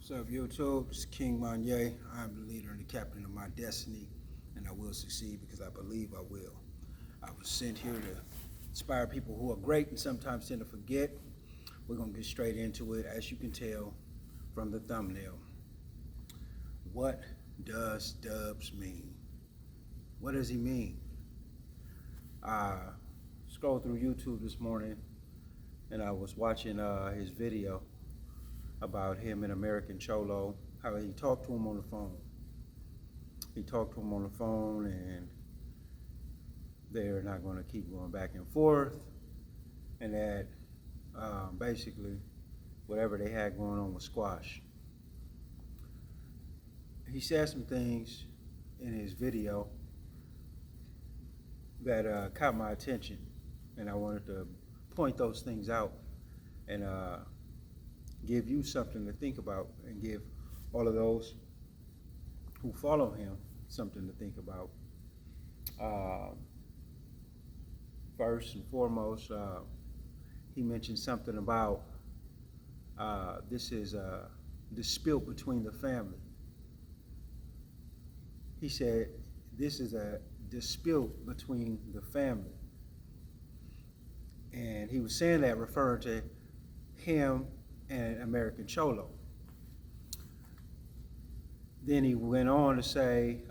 What's up, YouTube? It's King Monyay. I'm the leader and the captain of my destiny, and I will succeed because I believe I will. I was sent here to inspire people who are great and sometimes tend to forget. We're going to get straight into it, as you can tell from the thumbnail. What does Dubs mean? What does he mean? I scrolled through YouTube this morning, and I was watching his video about him and American Cholo, how he talked to him on the phone. He talked to him on the phone, and they're not going to keep going back and forth, and that basically whatever they had going on was squash. He said some things in his video that caught my attention, and I wanted to point those things out and give you something to think about, and give all of those who follow him something to think about. First and foremost, he mentioned something about this is a dispute between the family. He said this is a dispute between the family. And he was saying that referring to him and American Cholo. Then he went on to say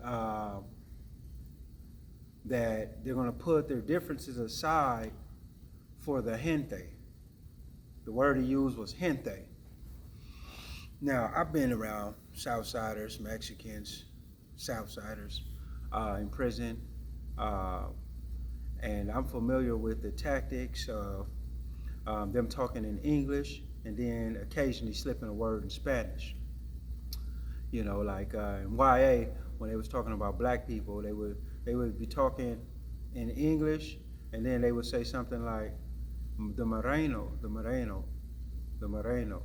that they're going to put their differences aside for the gente. The word he used was gente. Now, I've been around Southsiders, Mexicans, Southsiders in prison, and I'm familiar with the tactics of them talking in English and then occasionally slipping a word in Spanish. You know, like in YA, when they was talking about black people, they would be talking in English, and then they would say something like, the moreno, the moreno, the moreno.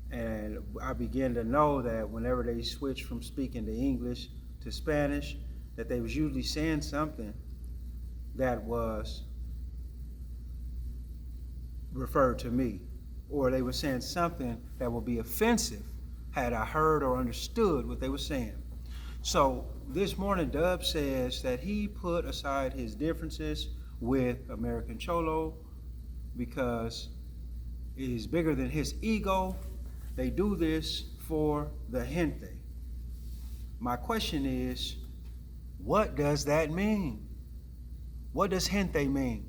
And I began to know that whenever they switched from speaking to English to Spanish, that they was usually saying something that was referred to me, or they were saying something that would be offensive had I heard or understood what they were saying. So this morning, Dub says that he put aside his differences with American Cholo because it is bigger than his ego. They do this for the gente. My question is, what does that mean? What does gente mean?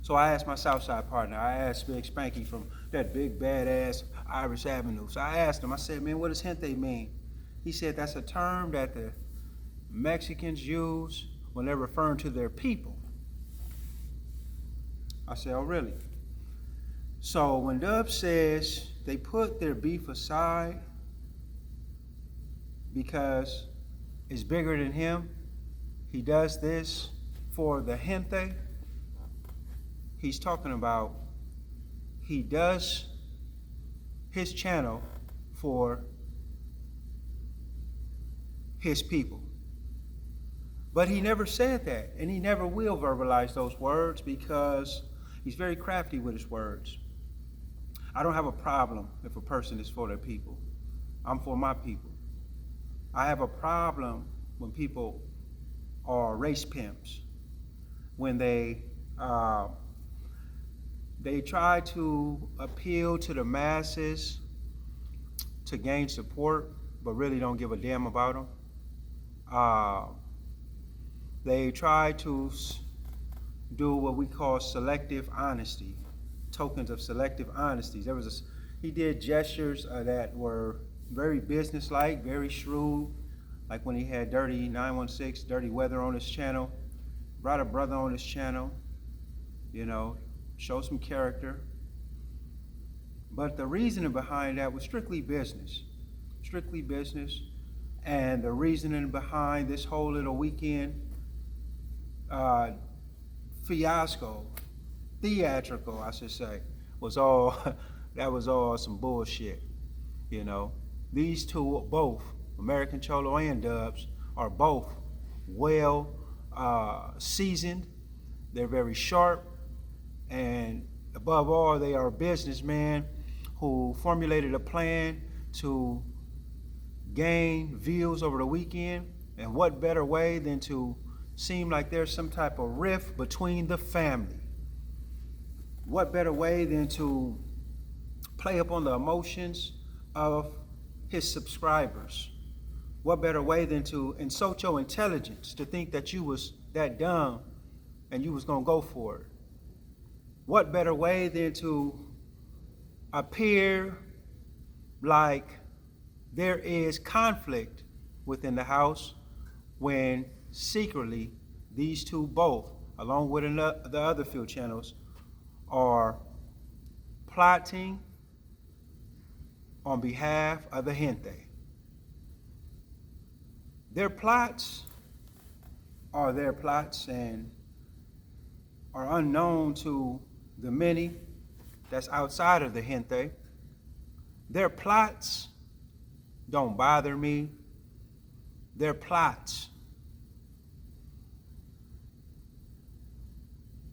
So I asked my Southside partner, I asked Big Spanky from that big badass Irish Avenue. So I asked him, I said, man, what does gente mean? He said that's a term that the Mexicans use when they're referring to their people. I said, oh, really? So when Dub says they put their beef aside because it's bigger than him, he does this for the gente, he's talking about he does his channel for his people. But he never said that, and he never will verbalize those words because he's very crafty with his words. I don't have a problem if a person is for their people. I'm for my people. I have a problem when people are race pimps, when they try to appeal to the masses to gain support, but really don't give a damn about them. They try to do what we call selective honesty, tokens of selective honesty. He did gestures that were very businesslike, very shrewd, like when he had Dirty 916, Dirty Weather on his channel, brought a brother on his channel, you know, show some character. But the reasoning behind that was strictly business. And the reasoning behind this whole little weekend theatrical, I should say, was all some bullshit. You know, these two, both American Cholo and Dubs, are both well seasoned. They're very sharp, and above all, they are businessmen who formulated a plan to gain views over the weekend. And what better way than to seem like there's some type of rift between the family? What better way than to play up on the emotions of his subscribers? What better way than to insult your intelligence, to think that you was that dumb and you was gonna go for it? What better way than to appear like there is conflict within the house when secretly these two both, along with the other few channels, are plotting on behalf of the gente. Their plots are their plots and are unknown to the many that's outside of the gente. Their plots don't bother me. Their plots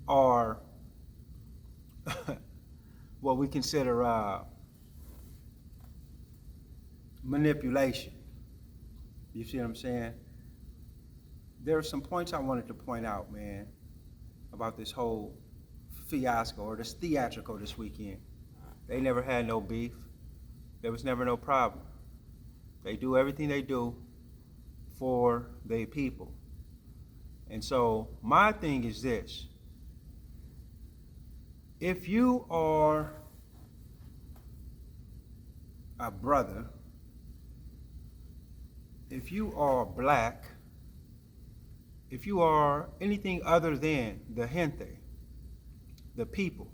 are what we consider manipulation. You see what I'm saying? There are some points I wanted to point out, man, about this whole fiasco or this theatrical this weekend. They never had no beef. There was never no problem. They do everything they do for their people. And so my thing is this. If you are a brother, if you are black, if you are anything other than the gente, the people,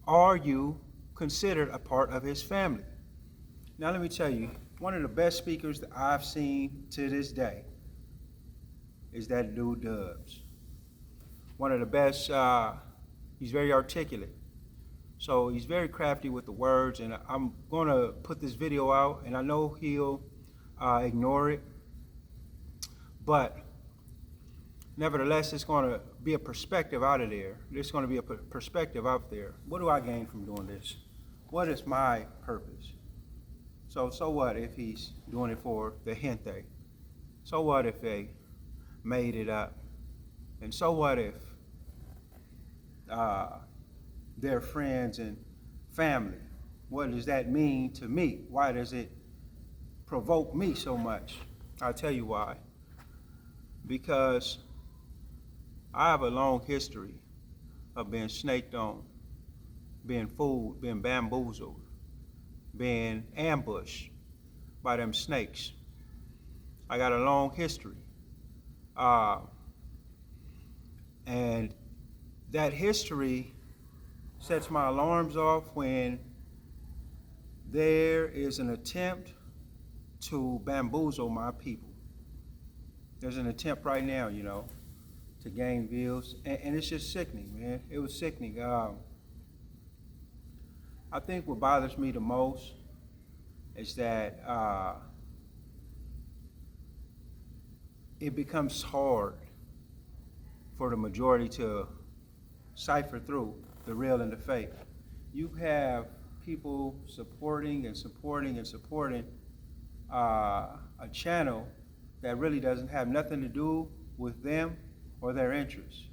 are you considered a part of his family? Now let me tell you, one of the best speakers that I've seen to this day is that dude Dubs. One of the best, he's very articulate. So he's very crafty with the words, and I'm gonna put this video out, and I know he'll ignore it, but nevertheless, it's gonna be a perspective out of there. There's gonna be a perspective out there. What do I gain from doing this? What is my purpose? So what if he's doing it for the gente? So what if they made it up? And so what if they're friends and family? What does that mean to me? Why does it provoke me so much? I'll tell you why. Because I have a long history of being snaked on, being fooled, being bamboozled, being ambushed by them snakes. I got a long history. And that history sets my alarms off when there is an attempt to bamboozle my people. There's an attempt right now, to gain views, and it's just sickening, man. It was sickening. I think what bothers me the most is that it becomes hard for the majority to cipher through the real and the fake. You have people supporting a channel that really doesn't have nothing to do with them or their interests.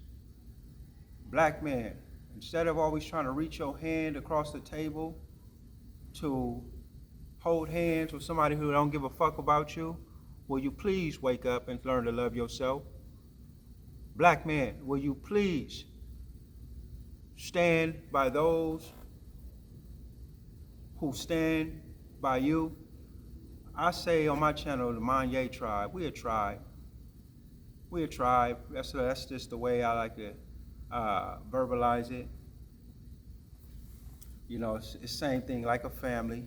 Black man, instead of always trying to reach your hand across the table to hold hands with somebody who don't give a fuck about you, will you please wake up and learn to love yourself? Black man, will you please stand by those who stand by you? I say on my channel, the Monyay tribe, we're a tribe. We're a tribe. That's just the way I like to verbalize it. It's the same thing, like a family.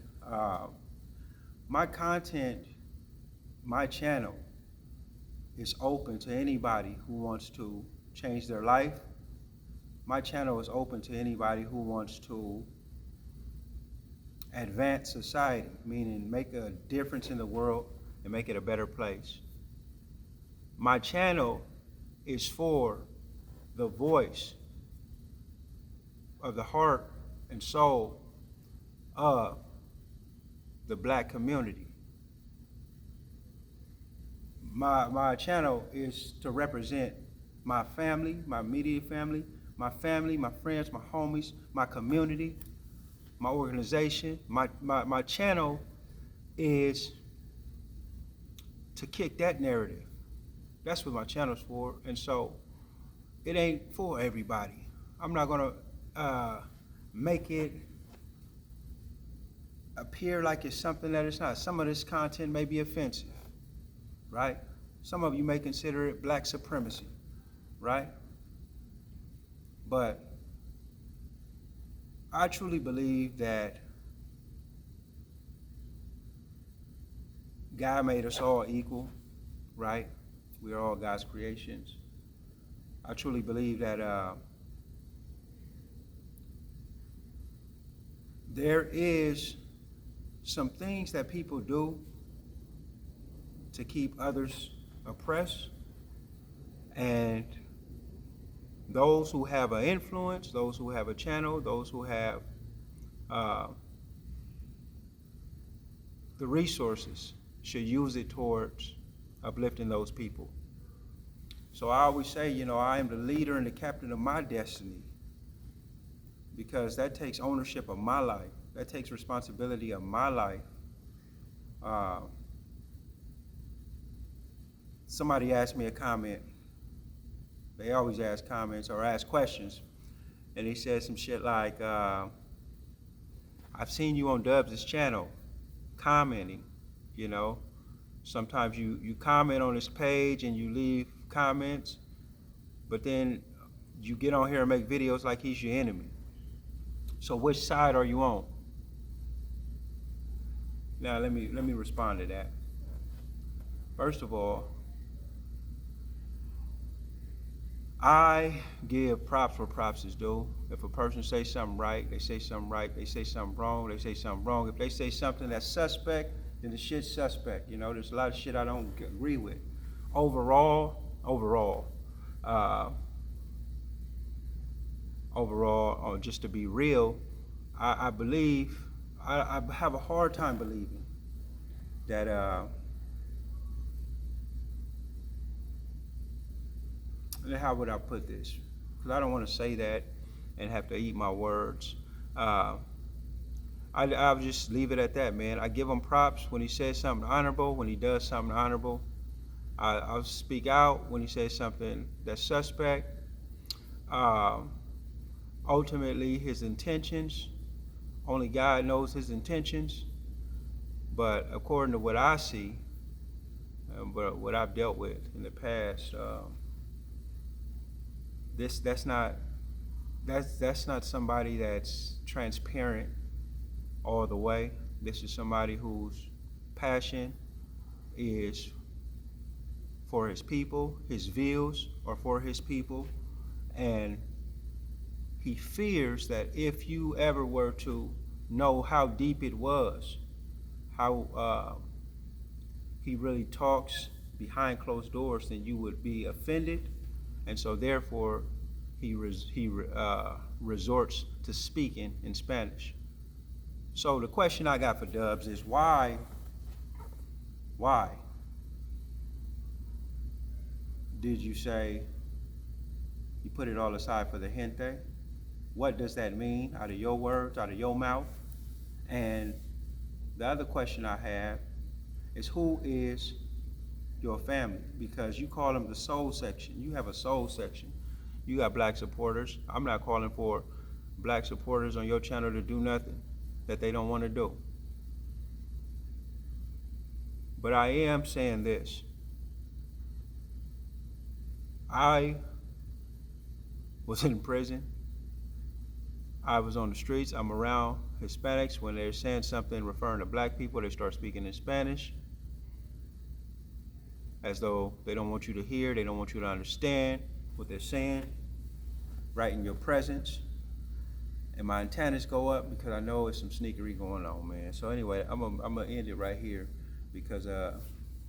My content, my channel, is open to anybody who wants to change their life. My channel is open to anybody who wants to advance society, meaning make a difference in the world and make it a better place. My channel is for the voice of the heart and soul of the black community. My channel is to represent my family, my immediate family, my friends, my homies, my community, my organization. My channel is to kick that narrative. That's what my channel's for. And so it ain't for everybody. I'm not gonna make it appear like it's something that it's not. Some of this content may be offensive, right? Some of you may consider it black supremacy, right? But I truly believe that God made us all equal, right? We are all God's creations. I truly believe that there is some things that people do to keep others oppressed, and those who have an influence, those who have a channel, those who have the resources should use it towards uplifting those people. So I always say, I am the leader and the captain of my destiny, because that takes ownership of my life. That takes responsibility of my life. Somebody asked me a comment. They always ask comments or ask questions. And he said some shit like, I've seen you on Dubs' channel commenting, Sometimes you comment on his page and you leave comments, but then you get on here and make videos like he's your enemy. So which side are you on? Now let me respond to that. First of all, I give props where props is due. If a person says something right, they say something right. They say something wrong, they say something wrong. If they say something that's suspect, then the shit's suspect. There's a lot of shit I don't agree with. Overall, just to be real, I believe, I have a hard time believing that how would I put this? Because I don't want to say that and have to eat my words. I'll just leave it at that, man. I give him props when he says something honorable, when he does something honorable. I'll speak out when he says something that's suspect. Ultimately, his intentions, only God knows his intentions. But according to what I see, but what I've dealt with in the past, that's not somebody that's transparent all the way. This is somebody whose passion is for his people, his views are for his people, and he fears that if you ever were to know how deep it was, how he really talks behind closed doors, then you would be offended. And so therefore, he resorts to speaking in Spanish. So the question I got for Dubs is why did you say you put it all aside for the gente? What does that mean out of your words, out of your mouth? And the other question I have is, who is your family? Because you call them the soul section. You have a soul section. You got black supporters. I'm not calling for black supporters on your channel to do nothing that they don't want to do. But I am saying this. I was in prison. I was on the streets. I'm around Hispanics. When they're saying something referring to black people, they start speaking in Spanish as though they don't want you to hear, they don't want you to understand what they're saying right in your presence. And my antennas go up because I know it's some sneakery going on, man. So anyway, I'm gonna end it right here because